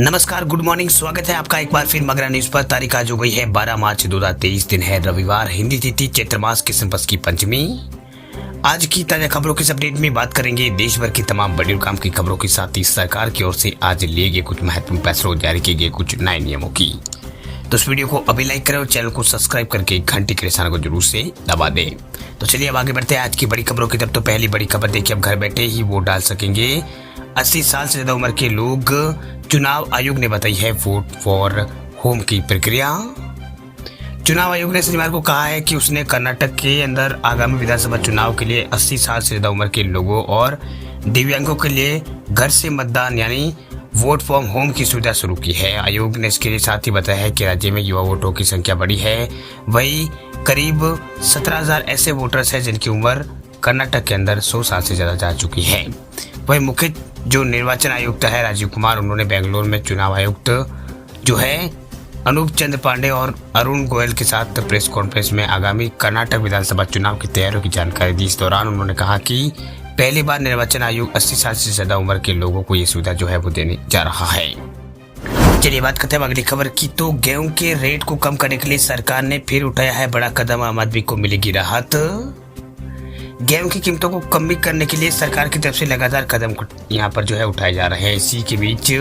नमस्कार, good morning. स्वागत है आपका एक बार फिर मगरा न्यूज पर। तारीख आज हो गई है 12 मार्च 2023, दिन है रविवार, हिंदी तिथि चैत्र मास की संपत्ति की पंचमी। आज की ताजा खबरों के इस अपडेट में बात करेंगे देश भर की तमाम बड़ी और काम की खबरों के साथ ही सरकार की ओर से आज लिए गए कुछ महत्वपूर्ण फैसलों, जारी किए गए कुछ नए नियमों की। तो इस वीडियो को अभी लाइक करें और चैनल को सब्सक्राइब करके घंटी के निशान को जरूर से दबा दें। तो चलिए अब आगे बढ़ते हैं आज की बड़ी खबरों की तरफ। तो पहली बड़ी खबर देखिए, अब घर बैठे ही वोट डाल सकेंगे 80 साल से ज्यादा उम्र के लोग। चुनाव आयोग ने बताई है वोट फॉर होम की प्रक्रिया। चुनाव आयोग ने शनिवार को कहा है कि उसने कर्नाटक के अंदर आगामी विधानसभा चुनाव के लिए 80 साल से ज्यादा उम्र के लोगों और दिव्यांगों के लिए घर से मतदान यानी वोट फ्रॉम होम की सुविधा शुरू की है। आयोग ने इसके साथ ही बताया है कि राज्य में युवा वोटरों की संख्या बढ़ी है। वही करीब 17,000 ऐसे वोटर्स हैं जिनकी उम्र कर्नाटक के अंदर 100 साल से ज्यादा जा चुकी है। वही मुख्य जो निर्वाचन आयुक्त है राजीव कुमार, उन्होंने बेंगलुरु में चुनाव आयुक्त जो है अनूप चंद्र पांडे और अरुण गोयल के साथ प्रेस कॉन्फ्रेंस में आगामी कर्नाटक विधानसभा चुनाव की तैयारियों की जानकारी दी। इस दौरान उन्होंने कहा कि पहली बार निर्वाचन आयोग 80 साल से ज्यादा उम्र के लोगों को ये सुविधा जो है वो देने जा रहा है। चलिए बात करते हैं अगली खबर की। तो गेहूं के रेट को कम करने के लिए सरकार ने फिर उठाया है बड़ा कदम, आम आदमी को मिलेगी राहत। गेहूं की कीमतों को कम करने के लिए सरकार की तरफ से लगातार कदम यहाँ पर जो है उठाए जा रहे हैं। इसी के बीच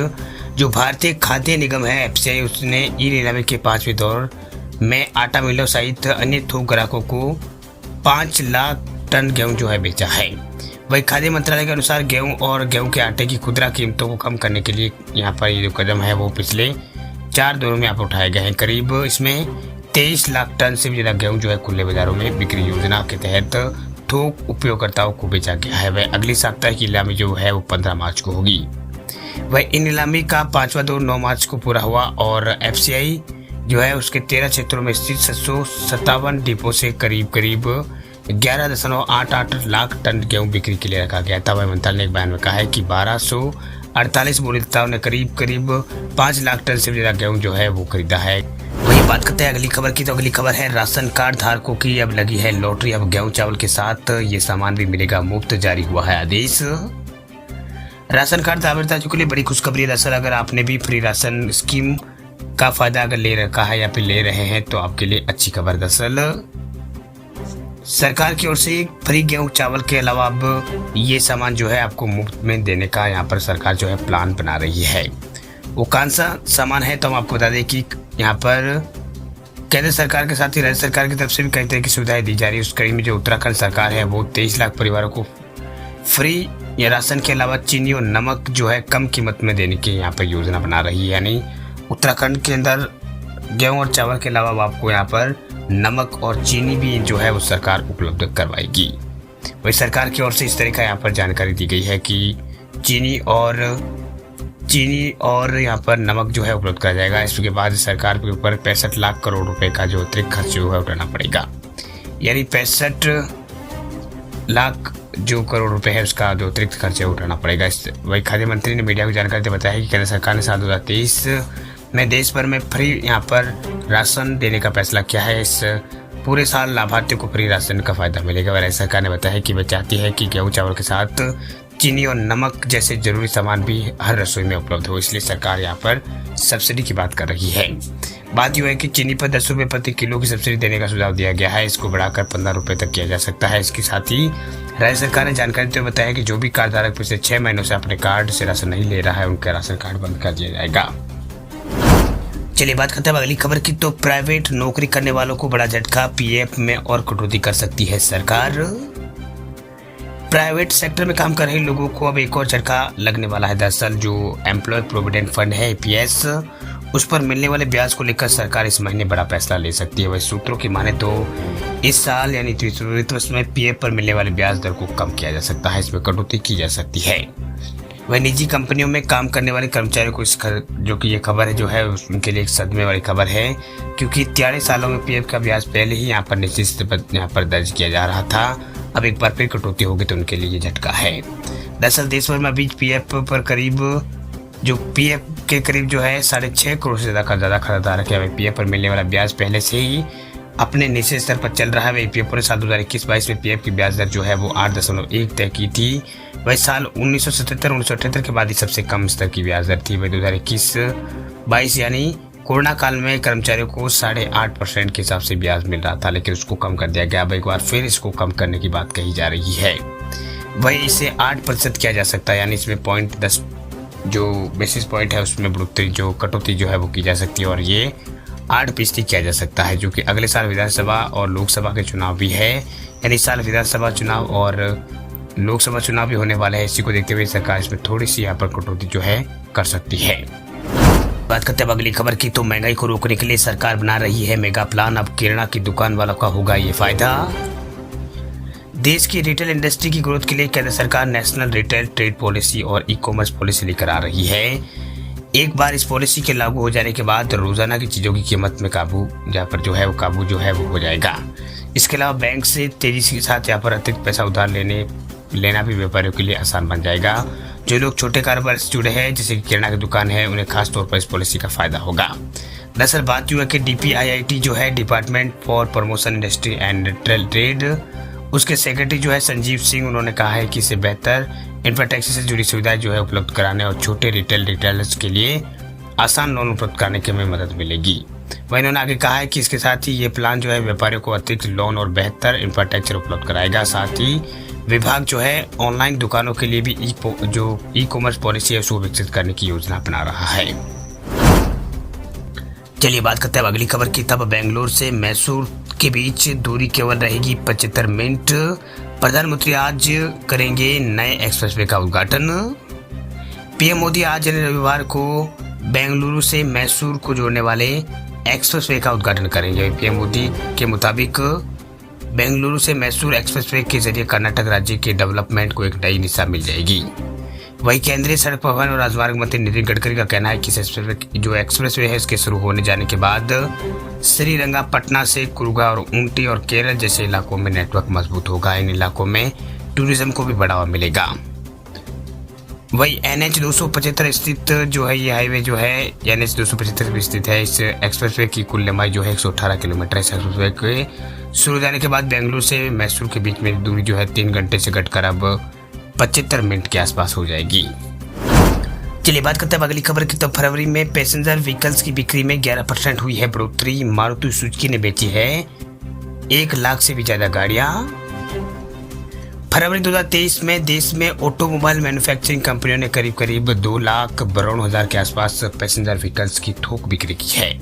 जो भारतीय खाद्य निगम है एफसीआई, उसने ई नीलामी के 5वें दौर में आटा मिलों सहित अन्य थोक ग्राहकों को 5 लाख टन गेहूं जो है बेचा है। वही खाद्य मंत्रालय के अनुसार गेहूं और गेहूं के आटे की खुदरा कीमतों को कम करने के लिए यहाँ पर ये जो कदम है वो पिछले 4 दौरों में आप उठाए गए हैं। करीब इसमें 23 लाख टन से भी ज्यादा गेहूं जो है खुले बाजारों में बिक्री योजना के तहत थोक उपयोगकर्ताओं को बेचा गया है। वह अगली सप्ताह की नीलामी जो है वो 15 मार्च को होगी। वह इन नीलामी का 5वां दौर 9 मार्च को पूरा हुआ और एफसीआई जो है उसके 13 क्षेत्रों में स्थित 757 डिपो से करीब 11.88 लाख टन गेहूं बिक्री के लिए रखा गया था। वह मंत्रालय ने एक बयान में कहा है कि 1248 विक्रेताओं ने करीब 5 लाख टन से ज्यादा गेहूं जो है वो खरीदा है। वही बात करते हैं अगली खबर की। तो अगली खबर है राशन कार्ड धारकों की अब लगी है लॉटरी। अब गेहूं चावल के साथ ये सामान भी मिलेगा मुफ्त, जारी हुआ है आदेश। राशन कार्ड धारकों के लिए बड़ी खुशखबरी है। दरअसल अगर आपने भी फ्री राशन स्कीम का फायदा अगर ले रखा है या फिर ले रहे हैं तो आपके लिए अच्छी खबर। दरअसल सरकार की ओर से फ्री गेहूं चावल के अलावा अब ये सामान जो है आपको मुफ्त में देने का यहाँ पर सरकार जो है प्लान बना रही है। वो कौन सा सामान है तो हम आपको बता दें कि यहाँ पर केंद्र सरकार के साथ ही राज्य सरकार की तरफ से भी कई तरह की सुविधाएं दी जा रही है। उस कड़ी में जो उत्तराखंड सरकार है वो 23 लाख परिवारों को फ्री या राशन के अलावा चीनी और नमक जो है कम कीमत में देने की यहाँ पर योजना बना रही है। यानी उत्तराखंड के अंदर गेहूं और चावल के अलावा आपको यहाँ पर नमक और चीनी भी जो है वो सरकार उपलब्ध करवाएगी। वही सरकार की ओर से इस तरह का यहाँ पर जानकारी दी गई है कि चीनी और यहाँ पर नमक जो है उपलब्ध कराया जाएगा। इसके बाद सरकार के ऊपर 65 लाख करोड़ रुपए का जो अतिरिक्त खर्च जो है उठाना पड़ेगा। यानी 65 लाख जो करोड़ रुपए है उसका जो अतिरिक्त खर्च है उठाना पड़ेगा। वही खाद्य मंत्री ने मीडिया को जानकारी देते बताया कि केंद्र सरकार ने साल 2023 में देश भर में फ्री यहाँ पर राशन देने का फैसला किया है। इस पूरे साल लाभार्थियों को फ्री राशन का फायदा मिलेगा। वह सरकार ने बताया कि वह चाहती है कि गेहूं चावल के साथ चीनी और नमक जैसे जरूरी सामान भी हर रसोई में उपलब्ध हो, इसलिए सरकार यहाँ पर सब्सिडी की बात कर रही है। बात यह है कि चीनी पर 10 रुपये प्रति किलो की सब्सिडी देने का सुझाव दिया गया है। इसको बढ़ाकर 15 रुपये तक किया जा सकता है। इसके साथ ही राज्य सरकार ने जानकारी देते हुए बताया कि जो भी कार्ड धारक पिछले 6 महीनों से अपने कार्ड से राशन नहीं ले रहा है उनका राशन कार्ड बंद कर दिया जाएगा। चलिए बात करते हैं अगली खबर की। तो प्राइवेट नौकरी करने वालों को बड़ा झटका, पीएफ में और कटौती कर सकती है सरकार। प्राइवेट सेक्टर में काम कर रहे लोगों को अब एक और झटका लगने वाला है। दरअसल जो एम्प्लॉय प्रोविडेंट फंड है एपीएस, उस पर मिलने वाले ब्याज को लेकर सरकार इस महीने बड़ा फैसला ले सकती है। वही सूत्रों की माने तो इस साल यानी वित्त वर्ष में पीएफ पर मिलने वाले ब्याज दर को कम किया जा सकता है, इसमें कटौती की जा सकती है। वह निजी कंपनियों में काम करने वाले कर्मचारियों को जो कि ये खबर है जो है उनके लिए एक सदमे वाली खबर है, क्योंकि 43 सालों में पीएफ का ब्याज पहले ही यहाँ पर निश्चित यहाँ पर दर्ज किया जा रहा था। अब एक बार फिर कटौती होगी तो उनके लिए ये झटका है। दरअसल देश भर में अभी पीएफ पर पीएफ के करीब जो है 6.5 करोड़ से ज्यादा खरीदार है। पीएफ पर मिलने वाला ब्याज पहले से ही अपने निचले स्तर पर चल रहा है। ईपीएफ ने साल 2021-22 में पीएफ की ब्याज दर जो है वो 8.1 तय की थी। वही साल 1977-1978 के बाद ही सबसे कम स्तर की ब्याज दर थी। वही 2021-22 यानी कोरोना काल में कर्मचारियों को 8.5% के हिसाब से ब्याज मिल रहा था, लेकिन उसको कम कर दिया गया। अब एक बार फिर इसको कम करने की बात कही जा रही है। वही इसे 8% किया जा सकता है, यानी इसमें 0.10 जो बेसिस पॉइंट है उसमें बढ़ोतरी जो कटौती जो है वो की जा सकती है, और ये 8% किया जा सकता है, जो कि अगले साल विधानसभा और लोकसभा के चुनाव भी है। यानी इस साल विधानसभा चुनाव और लोकसभा चुनाव भी होने वाले हैं। इसी को देखते हुए सरकार इसमें थोड़ी सी यहाँ पर कटौती जो है कर सकती है। बात करते हैं अगली खबर की, तो महंगाई को रोकने के लिए सरकार बना रही है मेगा प्लान। अब किराना की दुकान वालों का होगा ये फायदा। देश की रिटेल इंडस्ट्री की ग्रोथ के लिए केंद्र सरकार नेशनल रिटेल ट्रेड पॉलिसी और ई कॉमर्स पॉलिसी लेकर आ रही है। एक बार इस पॉलिसी के लागू हो जाने के बाद रोजाना की चीजों की कीमत में काबू जो है वो हो जाएगा। इसके अलावा बैंक से तेजी के साथ यहाँ पर अतिरिक्त पैसा उधार लेना भी व्यापारियों के लिए आसान बन जाएगा। जो लोग छोटे कारोबार से जुड़े हैं, जैसे कि किराना की दुकान है, उन्हें खास तौर पर इस पॉलिसी का फायदा होगा। दरअसल बात यूँ है कि DPIIT जो है, department for promotion industry and trade, उसके सेक्रेटरी जो है संजीव सिंह, उन्होंने कहा है कि इसे बेहतर इंफ्रास्ट्रक्चर से जुड़ी सुविधाएं जो है उपलब्ध कराने और छोटे रिटेलर्स के लिए आसान लोन उपलब्ध कराने के में मदद मिलेगी। वहीं उन्होंने आगे कहा है कि इसके साथ ही ये प्लान जो है व्यापारियों को अतिरिक्त लोन और बेहतर इंफ्रास्ट्रक्चर उपलब्ध कराएगा। साथ ही विभाग जो है ऑनलाइन दुकानों के लिए भी ई कॉमर्स पॉलिसी है उसको विकसित करने की योजना बना रहा है। चलिए बात करते हैं अगली खबर की। तब बेंगलुरु से मैसूर के बीच दूरी केवल रहेगी 75 मिनट। प्रधानमंत्री आज करेंगे नए एक्सप्रेसवे का उद्घाटन। पीएम मोदी आज रविवार को बेंगलुरु से मैसूर को जोड़ने वाले एक्सप्रेसवे का उद्घाटन करेंगे। पीएम मोदी के मुताबिक बेंगलुरु से मैसूर एक्सप्रेसवे के जरिए कर्नाटक राज्य के डेवलपमेंट को एक नई दिशा मिल जाएगी। वहीं केंद्रीय सड़क परिवहन और राजमार्ग मंत्री नितिन गडकरी का कहना है कि जो एक्सप्रेसवे है इसके शुरू होने जाने के बाद श्रीरंगापटना से कुरुगा और ऊटी और केरल जैसे इलाकों में नेटवर्क मजबूत होगा। इन इलाकों में टूरिज्म को भी बढ़ावा मिलेगा। वही NH 275 स्थित जो है ये हाईवे जो है NH 275 भी स्थित है। इस एक्सप्रेसवे की कुल लंबाई जो है 118 किलोमीटर है। इस एक्सप्रेसवे के शुरू हो जाने के बाद बेंगलुरु से मैसूर के बीच में दूरी जो है 3 घंटे से घटकर अब 75 मिनट के आसपास हो जाएगी। चलिए बात करते हैं अगली खबर की। तो फरवरी में पैसेंजर व्हीकल्स की बिक्री में 11% हुई है बढ़ोतरी। मारुति सुजुकी ने बेची है 1 लाख से भी ज्यादा गाड़ियां। फरवरी 2023 में देश में ऑटोमोबाइल मैन्युफैक्चरिंग कंपनियों ने करीब 2,52,000 के आसपास पैसेंजर व्हीकल्स की थोक बिक्री की है।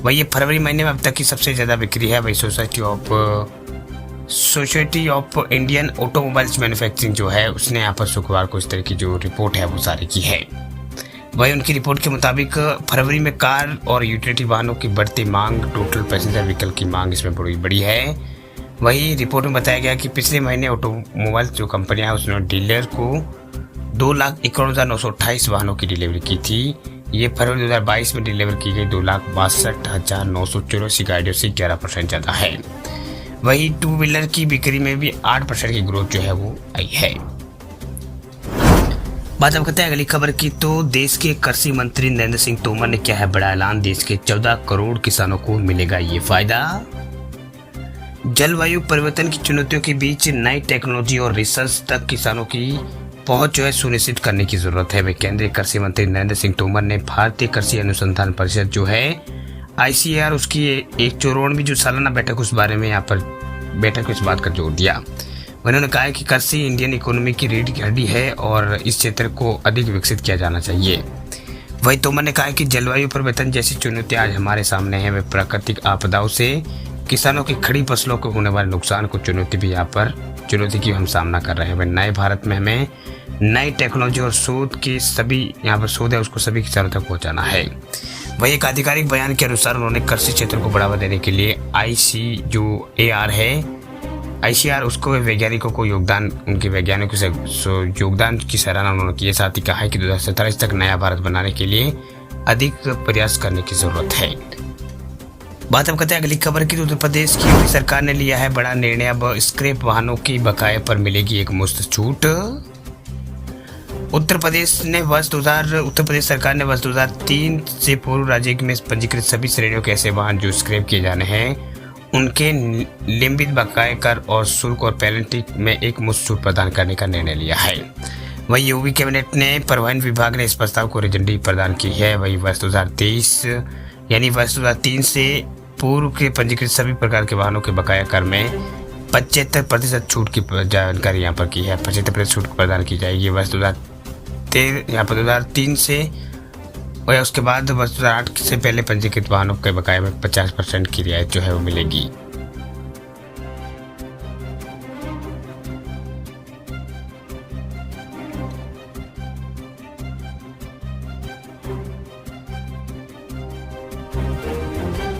वही ये फरवरी महीने में अब तक की सबसे ज्यादा बिक्री है। वही society of Indian automobiles manufacturing जो है उसने यहाँ पर शुक्रवार को इस तरह की जो रिपोर्ट है वो जारी की है। वही उनकी रिपोर्ट के मुताबिक फरवरी में कार और यूटिलिटी वाहनों की बढ़ती मांग, टोटल पैसेंजर व्हीकल की मांग इसमें बड़ी है। वही रिपोर्ट में बताया गया कि पिछले महीने ऑटोमोबाइल जो कंपनियां हैं उसने डीलर को 2,51,928 वाहनों की डिलीवरी की थी। ये फरवरी 2022 में डिलीवर की गई 2,62,984 गाड़ियों से 11% ज़्यादा है। वही 2 व्हीलर की बिक्री में भी 8% की ग्रोथ जो है वो आई है। बात अब करते हैं अगली खबर की। तो देश के कृषि मंत्री नरेंद्र सिंह तोमर ने किया है बड़ा ऐलान। देश के 14 करोड़ किसानों को मिलेगा ये फायदा। जलवायु परिवर्तन की चुनौतियों के बीच नई टेक्नोलॉजी और रिसर्च तक किसानों की पहुंच जो है सुनिश्चित करने की जरूरत है। वे केंद्रीय कृषि मंत्री नरेंद्र सिंह तोमर ने भारतीय कृषि अनुसंधान परिषद जो है ICAR उसकी 194वीं जो सालाना बैठक उस बारे में यहाँ पर बैठक में इस बात का जोर दिया। उन्होंने कहा है कि कृषि इंडियन इकोनॉमी की रीढ़ की हड्डी है और इस क्षेत्र को अधिक विकसित किया जाना चाहिए। वही तोमर ने कहा कि जलवायु परिवर्तन जैसी चुनौतियां आज हमारे सामने हैं। वे प्राकृतिक आपदाओं से किसानों की खड़ी फसलों को होने वाले नुकसान को चुनौती की हम सामना कर रहे हैं। वह नए भारत में हमें नई टेक्नोलॉजी और शोध के सभी यहाँ पर शोध है उसको सभी किसानों तक पहुँचाना है। वही एक आधिकारिक बयान के अनुसार उन्होंने कृषि क्षेत्र को बढ़ावा देने के लिए ICAR उसको वैज्ञानिकों को उनके वैज्ञानिकों से योगदान की सराहना उन्होंने की। साथ ही कहा है कि 2047 तक नया भारत बनाने के लिए अधिक प्रयास करने की जरूरत है। बात अब करते हैं अगली खबर की। उत्तर प्रदेश की योगी सरकार ने लिया है बड़ा निर्णय। अब स्क्रैप वाहनों की बकाये पर मिलेगी एक मुफ्त छूट। उत्तर प्रदेश सरकार ने वर्ष 2003 से पूर्व राज्य में पंजीकृत सभी श्रेणियों के ऐसे वाहन जो स्क्रैप किए जाने हैं उनके लंबित बकाया कर और शुल्क और पेनल्टी में एक मुश्त छूट प्रदान करने का निर्णय लिया है। वहीं यूपी कैबिनेट ने परिवहन विभाग ने इस प्रस्ताव को मंजूरी प्रदान की है। वही वर्ष 2023 यानी वर्ष 2003 से पूर्व के पंजीकृत सभी प्रकार के वाहनों के बकाया कर में 75% छूट की जानकारी यहाँ पर की है। 75% छूट प्रदान की जाएगी वर्ष 2003 से, और उसके बाद वर्ष 2008 से पहले पंजीकृत वाहनों के बकाया में 50% की रियायत जो है वो मिलेगी।